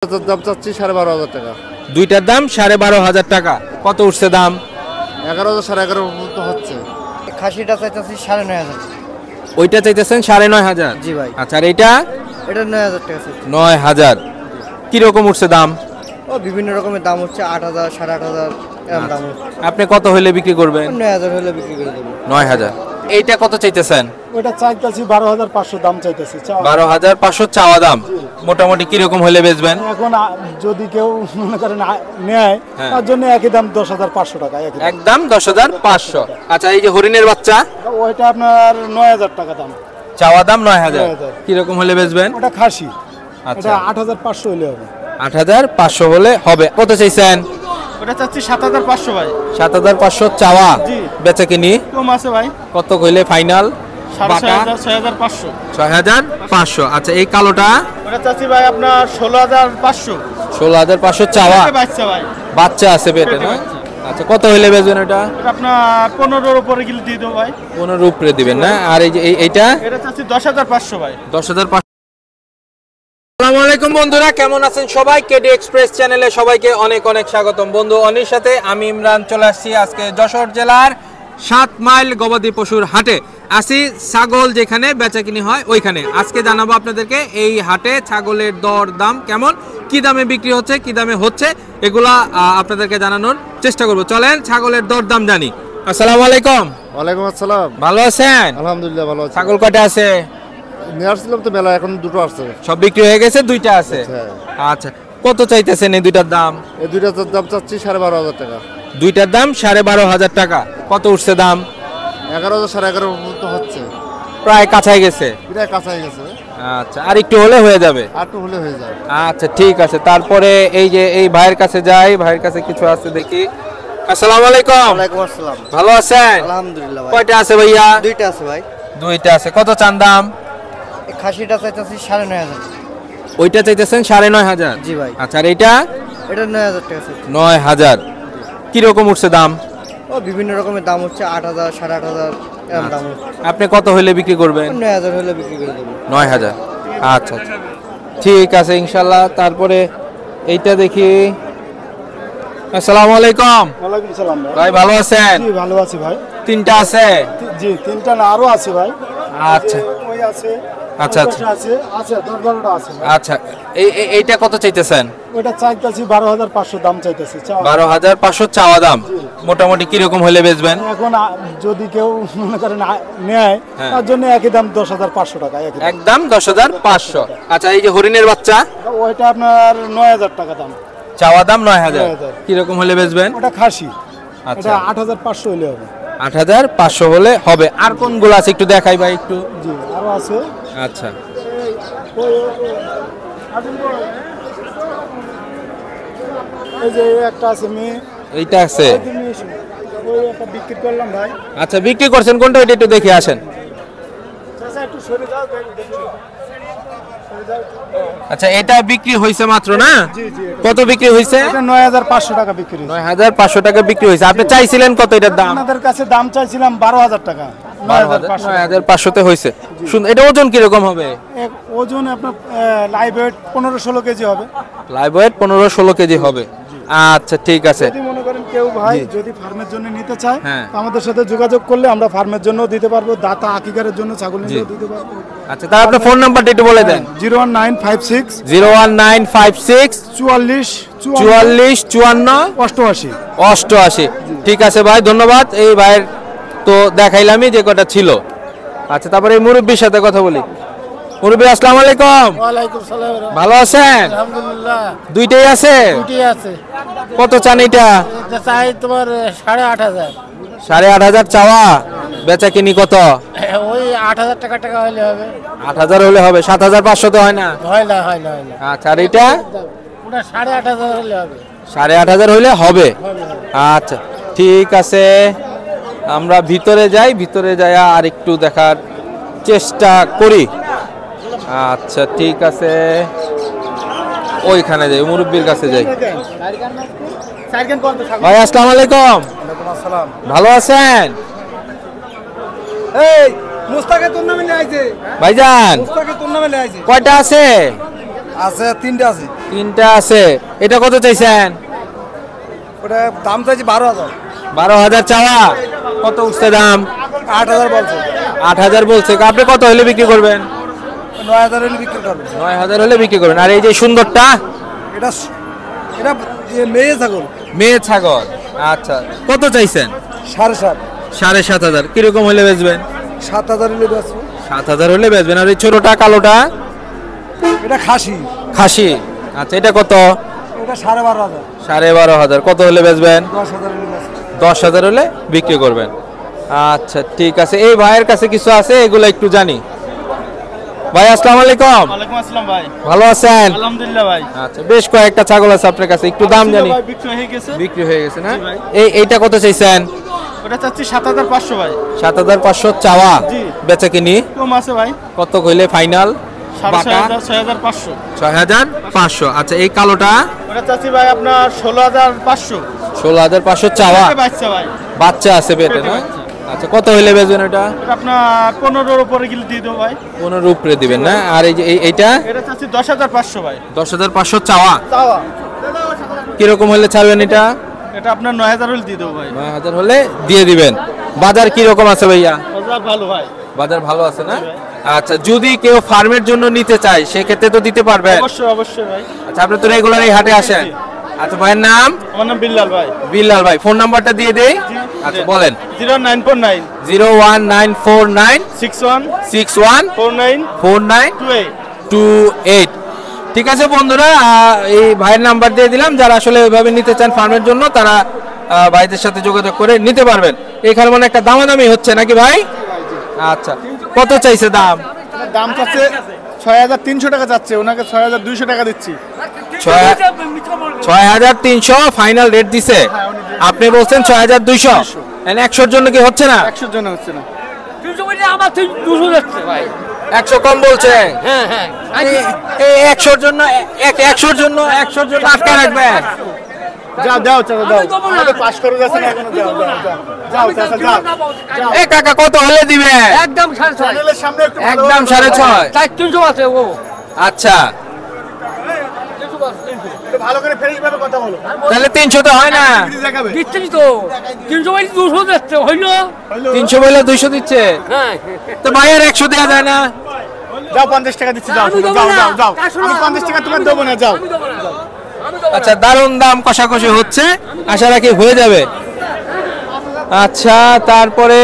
দাম চাচ্ছি 12,500 টাকা। দুইটার দাম 12,500 টাকা। কত উঠছে দাম? 11,000 11,500 মতো হচ্ছে। খাসিটা চাইতেছি 9,500। ওইটা চাইতেছেন 9,500? জি ভাই। আচ্ছা, আর এটা? এটা 9,000 টাকা চাইছি। 9,000। কি রকম উঠছে দাম? ও বিভিন্ন রকমের দাম হচ্ছে 8,000 8,500 এরকম দাম হচ্ছে। আপনি কত হইলে বিক্রি করবেন? 9,000 হলে বিক্রি করে দেব। 9,000। এইটা কত চাইতেছেন? ওটা চাইতেছি 12,500 দাম চাইতেছি। 12,500 চাওয়া দাম। মোটামুটি কি রকম হলে বেচবেন? এখন যদি কেউ মনে করেন নেয় তার জন্য একই দাম 10,500 টাকা। একদম 10,500। আচ্ছা, এই যে হরিণের বাচ্চা ওইটা আপনার 9,000 টাকা দাম। চাওয়া দাম 9,000। কি রকম হলে বেচবেন? ওটা খাসি। আচ্ছা, এটা 8,500 হলে হবে। 8,500 হলে হবে। কত চাইছেন? ওটা চাচ্ছি 7,500 ভাই। 7,500 চাওয়া। বেচা কিনি কম আছে ভাই। কত কইলে ফাইনাল? 6,500। 6,500। আচ্ছা, এই কালোটা? ওটা চাচ্ছি ভাই আপনার 16,500। 16,500 চাওয়া। বাচ্চা ভাই, বাচ্চা আছে পেটে না? আচ্ছা, কত হইলে বেচবেন এটা? আপনার 15,000 উপরে গিয়ে দিয়ে দেবো ভাই। 15 উপরে দিবেন না? আর এই যে এইটা? এটা চাচ্ছি 10,500 ভাই। 10,500। আসসালামু আলাইকুম বন্ধুরা, কেমন আছেন সবাই? কেডি এক্সপ্রেস চ্যানেলে সবাইকে অনেক অনেক স্বাগতম। বন্ধু অনির সাথে আমি ইমরান চলে আসছি আজকে যশোর জেলার 7 মাইল গবাদি পশুর হাটে। আসি ছাগল যেখানে বেচাকিনি হয় ওইখানে। আজকে জানাবো আপনাদেরকে এই হাটে ছাগলের দর দাম কেমন, কি দামে বিক্রি হচ্ছে, কি দামে হচ্ছে, এগুলা আপনাদেরকে জানানোর চেষ্টা করব। চলেন ছাগলের দর দাম জানি। আসসালামু আলাইকুম। ওয়ালাইকুম আসসালাম। ভালো আছেন? আলহামদুলিল্লাহ ভালো আছি। ছাগল কয়টা আছে? নিয়ে আসছিলাম তো মেলা, এখন দুটো আসছে। সব বিক্রি হয়ে গেছে? দুইটা আছে। আচ্ছা, কত চাইতেছেন এই দুইটার দাম? এই দুইটার দাম চাচ্ছি 12,500 টাকা। দুইটার দাম 12,500 টাকা। কত উঠছে দাম? 11,000 11,500 মতো হচ্ছে। প্রায় কাছাই গেছে। প্রায় কাছাই গেছে। আচ্ছা, আর একটু হলে হয়ে যাবে। আর একটু হলে হয়ে যায়। আচ্ছা, ঠিক আছে। তারপরে এই যে এই ভাইয়ের কাছে যাই, ভাইয়ের কাছে কিছু আছে দেখি। আসসালামু আলাইকুম। ওয়ালাইকুম আসসালাম। ভালো আছেন? আলহামদুলিল্লাহ ভাই। কয়টা আছে ভাইয়া? দুইটা আছে ভাই। দুইটা আছে। কত চান দাম? এই খাসিটা চাইতেছি 9,500। ওইটা চাইতেছেন 9,500? জি ভাই। আচ্ছা, আর এইটা? এটা 9,000 টাকা চাইছি। 9,000। কি রকম উঠছে দাম? ও বিভিন্ন রকমের দাম হচ্ছে 8,000 8,500 এরকম দাম হচ্ছে। আপনি কত হইলে বিক্রি করবেন? 9,000 হলে বিক্রি করে দেব। 9,000। আচ্ছা আচ্ছা, ঠিক আছে ইনশাল্লাহ। তারপরে এইটা দেখি। আসসালামু আলাইকুম। ওয়ালাইকুম সালাম ভাই। ভাই ভালো আছেন? জি ভালো আছি ভাই। তিনটা আছে? জি তিনটা না আরো আছে ভাই। আচ্ছা ওই আছে। আচ্ছা আচ্ছা আছে আছে 10-12টা আছে ভাই। আচ্ছা, এইটা কত চাইতেছেন? ওটা চাইতেছি 12,500 দাম চাইতেছি। 12,500 চাওয়া দাম। মোটামুটি কি রকম হলে বেচবেন? এখন যদি কেউ মনে করেন নেয় তার জন্য একই দাম 10,500 টাকা। একদম 10,500। আচ্ছা, এই যে হরিণের বাচ্চা ওইটা আপনার 9,000 টাকা দাম। চাওয়া দাম 9,000। 9,000। কি রকম হলে বেচবেন? ওটা খাসি। আচ্ছা, এটা 8,500 হলে হবে। 8,500 হলে হবে। আর কোনগুলো আছে একটু দেখাই ভাই একটু। জি আরো আছে। আচ্ছা, এই যে একটা আছে মেয়ে। এইটা আছে। ওই একটা বিক্রি করলাম ভাই। আচ্ছা, বিক্রি করছেন কোনটা ওইটা একটু দেখে আসেন। চাচা একটু সরে যাও দেখি। আচ্ছা, এটা বিক্রি হইছে মাত্র না? জি জি। কত বিক্রি হইছে? এটা 9,500 টাকা বিক্রি। 9,500 টাকা বিক্রি হইছে। আপনি চাইছিলেন কত এটার দাম? আপনাদের কাছে দাম চাইছিলাম 12,000 টাকা। 9,500 তে হইছে। শুন, এটা ওজন কি রকম হবে? ওজন আপনার লাইভ ওয়েট 15-16 কেজি হবে। লাইভ ওয়েট 15-16 কেজি হবে। আচ্ছা, ঠিক আছে। যদি মনে করেন কেউ ভাই যদি ফার্মের জন্য নিতে চায় হ্যাঁ। তো আমাদের সাথে যোগাযোগ করলে আমরা ফার্মের জন্য দিতে পারবো, দাতা আকিকারের জন্য ছাগল নিতেও দিতে পারবো। আচ্ছা, তাহলে আপনার ফোন নাম্বারটা একটু বলে দেন। 01956 01956 44 44 54 88। 88। ঠিক আছে ভাই, ধন্যবাদ। এই ভাইয়ের তো দেখাইলামই যে কটা ছিল। আচ্ছা, তারপরে এই মুরব্বির সাথে কথা বলি। মুরব্বি আসসালামু আলাইকুম। ওয়ালাইকুম সালাম। ভালো আছেন? আলহামদুলিল্লাহ। দুইটাই আছে? দুটি আছে। কত চান এটা? এটা চাই তোমার 8,500। 8,500 চাওয়া। বেচা কিনি কত? ওই 8,000 টাকা হলে হবে। 8,000 হলে হবে। 7,500 তো হয় না? হয় না হয় না হয় না। আচ্ছা, আর এটা? ওটা 8,500 হলে হবে। 8,500 হইলে হবে। আচ্ছা, ঠিক আছে। আমরা ভিতরে যাই, ভিতরে যাই আর একটু দেখার চেষ্টা করি। আচ্ছা, ঠিক আছে। ওইখানে যাই, মুরব্বির কাছে যাই। ভাই আসসালামু আলাইকুম। ভালো আছেন? এই মুস্তাকে তোর নামে নিয়ে আইছে। ভাইজান মুস্তাকে তোর নামে নিয়ে আইছে। কয়টা আছে? আছে 3টা আছে। তিনটা আছে। এটা কত চাইছেন? ওটা দাম চাইছি 12,000। 12,000 চাওয়া, কত উঠছে দাম? 8,000 বলছে। 8,000 বলছে। আপনি কত হলে বিক্রি করবেন? 9,000 হলে বিক্রি করবে। 9,000 হলে বিক্রি করবেন। আর এই যে সুন্দরটা, এটা এটা মেয়ে ছাগল। মেয়ে ছাগল। আচ্ছা, কত চাইছেন? 7,500। 7,500 কিরকম হলে বেচবেন? 7,000 হলে বেচবো। 7,000 হলে বেচবেন। আর এই ছোটটা কালোটা? এটা খাসি। খাসি। আচ্ছা, এটা কত? এটা 12,500। 12,500 কত হলে বেচবেন? 10,000 হলে বেচবো। 10,000 হলে বিক্রি করবেন। আচ্ছা ঠিক আছে। এই ভাইয়ের কাছে কিছু আছে, এগুলো একটু জানি। ভাই আসসালামু আলাইকুম। ওয়ালাইকুম আসসালাম ভাই। ভালো আছেন? আলহামদুলিল্লাহ ভাই। আচ্ছা, বেশ কয়েকটা ছাগল আছে আপনার কাছে, একটু দাম জানি। ভাই বিক্রি হয়ে গেছে। বিক্রি হয়ে গেছে না? জি ভাই। এইটা কত চাইছেন? ওটা চাচ্ছি 7,500 ভাই। 7,500 চাওয়া, জি। বেচা কিনি কম আছে ভাই। কত কইলে ফাইনাল? 6,500 6,500। 6,500। আচ্ছা, এই কালোটা? ওটা চাচ্ছি ভাই আপনার 16,500। 16,500 চাওয়া, বাচ্চা ভাই। বাচ্চা আছে পেটে না? বাচ্চা। আচ্ছা, কত হইলে বেচবেন এটা? ওটা আপনার 15-র উপরে গেলে দিয়ে দেবো ভাই। 15 উপরে দিবেন না? আর এই যে এইটা? এটা চাচ্ছি 10,500 ভাই। 10,500 চাওয়া, চাওয়া। কিরকম হলে ছাড়বেন এটা? এটা আপনার 9,000 হলে দিয়ে দেবো ভাই। 9,000 হলে দিয়ে দিবেন। বাজার কিরকম আছে ভাইয়া? বাজার ভালো ভাই। বাজার ভালো আছে না? আচ্ছা, যদি কেউ ফার্মের জন্য নিতে চায় সেক্ষেত্রে তো দিতে পারবেন? অবশ্যই অবশ্যই ভাই। আচ্ছা, আপনি তো রেগুলার এই হাটে আসেন। আচ্ছা, ভাইয়ের নাম? আমার নাম বিল্লাল ভাই। বিল্লাল ভাই। ফোন নাম্বারটা দিয়ে দেই। আচ্ছা বলেন। 0949 01949 61 61 49 49 28। 28। ঠিক আছে বন্ধুরা, এই ভাইয়ের নাম্বার দিয়ে দিলাম। যারা আসলে ওইভাবে নিতে চান ফার্মের জন্য, তারা ভাইদের সাথে যোগাযোগ করে নিতে পারবেন। এখানে মনে একটা দামাদামি হচ্ছে নাকি ভাই? আচ্ছা, কত চাইছে দাম? দাম চাচ্ছে 6,300 টাকা চাচ্ছে, ওনাকে 6,200 টাকা দিচ্ছি। 6,300 ফাইনাল রেট দিছে, আপনি বলছেন 6,200। 100-র জন্য কি হচ্ছে না? 100 জন হচ্ছে না। 100 কম বলছে। এই 100-র জন্য 100-র জন্য আটকে রাখবেন। যাও দাও চাচা দাও, আমাদের পাস করে যাচ্ছে না এখনো। যাও দাও দাও যাও চাচা যাও। এ কাকা, কত হলে দিবে? একদম 6.5। চ্যানেলের সামনে একটু একদম 6.5। 300 আছে ও। আচ্ছা, একটু ভালো করে ফ্রেশ ভাবে কথা বলো। তাহলে 300 তো হয় না? দেখাবে দিচ্ছি তো 300 বাইরে 200 যাচ্ছে হইলো। 300 বলে 200 দিচ্ছে, হ্যাঁ তো ভাইয়ের 100 দেওয়া যায় না? যাও 50 টাকা দিচ্ছি, যাও আমি দেবো যাও না। যাও যাও। আসলে আমি 50 টাকা তোমার দেবো না, যাও। আমি দেবো না। আচ্ছা, দারুণ দাম কষাকষি হচ্ছে, আশা রাখি হয়ে যাবে। আচ্ছা, তারপরে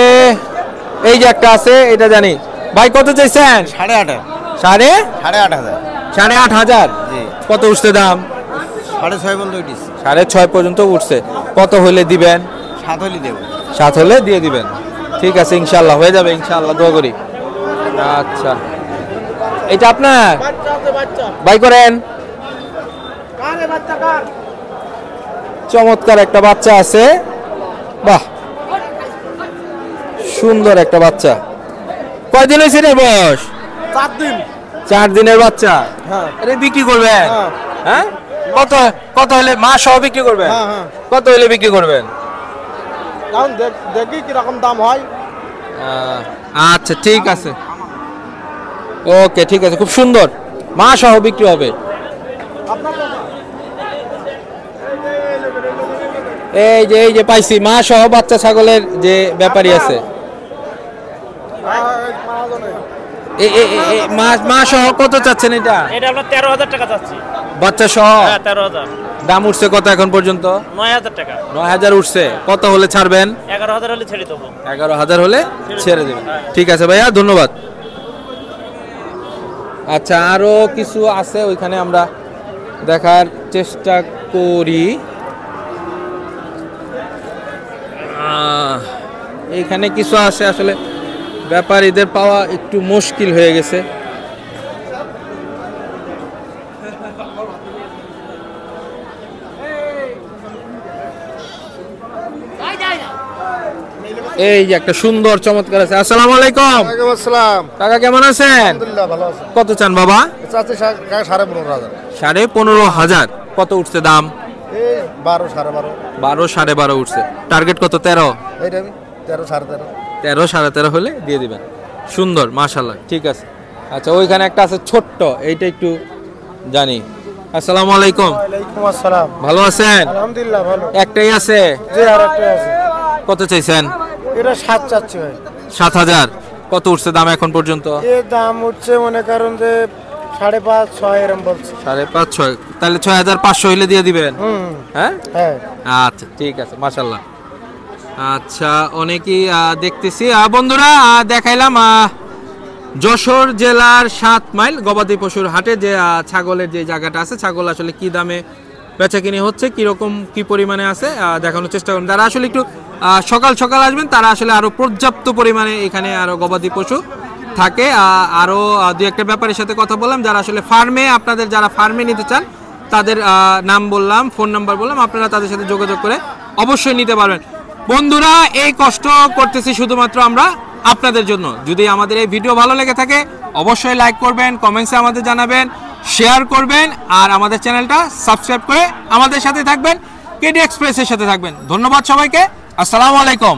এই যে একটা আছে, এটা জানি। ভাই কত চাইছেন? 8,500। 8,500। 8,500 কত উঠছে দাম? 6.5 পর্যন্ত উঠিস। 6.5 পর্যন্ত উঠছে। কত হলে দিবেন? 7 হলে দেবো। 7 হলে দিয়ে দিবেন। ঠিক আছে, ইনশাল্লাহ হয়ে যাবে, ইনশাল্লাহ দোয়া করি। আচ্ছা, এটা আপনার? ভাই করেন। চমৎকার একটা বাচ্চা আছে, বাহ, সুন্দর একটা বাচ্চা। কয়দিন হয়েছে রে বয়স? 4 দিন। 4 দিনের বাচ্চা। এটা বিক্রি করবেন? হ্যাঁ, কত কত হলে মা সহ বিক্রি করবেন? কত হলে বিক্রি করবেন? কারণ দেখি কি রকম দাম হয়। আচ্ছা ঠিক আছে, ওকে ঠিক আছে, খুব সুন্দর, মা সহ বিক্রি হবে। এই যে পাইছি মা সহ বাচ্চা ছাগলের যে ব্যাপারী আছে, মা সহ কত চাচ্ছেন এটা? এটা আপনার 13,000 টাকা চাচ্ছি। বাচ্চা সহ? হ্যাঁ 13,000। দাম উঠছে কত এখন পর্যন্ত? 9,000 টাকা। 9,000 উঠছে। কত হলে ছাড়বেন? 11,000 হলে ছেড়ে দেবো। 11,000 হলে ছেড়ে দেবেন। ঠিক আছে ভাইয়া, ধন্যবাদ। আচ্ছা, আরো কিছু আছে, ওইখানে আমরা দেখার চেষ্টা করি। এইখানে কিছু আছে, আসলে ব্যাপারীদের পাওয়া একটু মুশকিল হয়ে গেছে। এই যে একটা সুন্দর চমৎকার আছে। আসসালামু আলাইকুম। ওয়ালাইকুম আসসালাম। কাকা কেমন আছেন? আলহামদুলিল্লাহ ভালো আছি। কত চান বাবা? চাচ্ছি 15,500। 15,500 কত উঠছে দাম? এই 12 12.5। 12 12.5 উঠছে। টার্গেট কত? 13? এইটা আমি 13 13.5। 13 13.5 হলে দিয়ে দিবেন। সুন্দর, মাশাআল্লাহ, ঠিক আছে। আচ্ছা, ওইখানে একটা আছে ছোট্ট, এইটা একটু জানি। আসসালামু আলাইকুম। ওয়ালাইকুম আসসালাম। ভালো আছেন? আলহামদুলিল্লাহ ভালো। একটাই আছে? জি আর একটা আছে। কত চাইছেন? এটা 7 চাচ্ছি ভাই। 7000। কত উঠছে দাম এখন পর্যন্ত? এর দাম হচ্ছে মনে করেন যে 5.5 6 এরকম বলছে। 5.5 6, তাহলে 6500 হইলে দিয়ে দিবেন? হ্যাঁ হ্যাঁ আচ্ছা ঠিক আছে, মাশাআল্লাহ। আচ্ছা অনেকেই দেখতেছি বন্ধুরা, দেখাইলাম যশোর জেলার 7 মাইল গবাদি পশুর হাটে যে ছাগলের যে জায়গাটা আছে, ছাগল আসলে কি দামে বেচাকিনি হচ্ছে, কিরকম কি পরিমাণে আছে দেখানোর চেষ্টা করুন। যারা আসলে একটু সকাল সকাল আসবেন তারা আসলে আরো পর্যাপ্ত পরিমাণে এখানে আরো গবাদি পশু থাকে। আরো দু একটা ব্যাপারের সাথে কথা বললাম, যারা আসলে ফার্মে, আপনাদের যারা ফার্মে নিতে চান তাদের নাম বললাম, ফোন নাম্বার বললাম, আপনারা তাদের সাথে যোগাযোগ করে অবশ্যই নিতে পারবেন। বন্ধুরা এই কষ্ট করতেছি শুধুমাত্র আমরা আপনাদের জন্য। যদি আমাদের এই ভিডিও ভালো লেগে থাকে অবশ্যই লাইক করবেন, কমেন্টসে আমাদের জানাবেন, শেয়ার করবেন, আর আমাদের চ্যানেলটা সাবস্ক্রাইব করে আমাদের সাথে থাকবেন, কেডি এক্সপ্রেসের সাথে থাকবেন। ধন্যবাদ সবাইকে, আসসালামু আলাইকুম।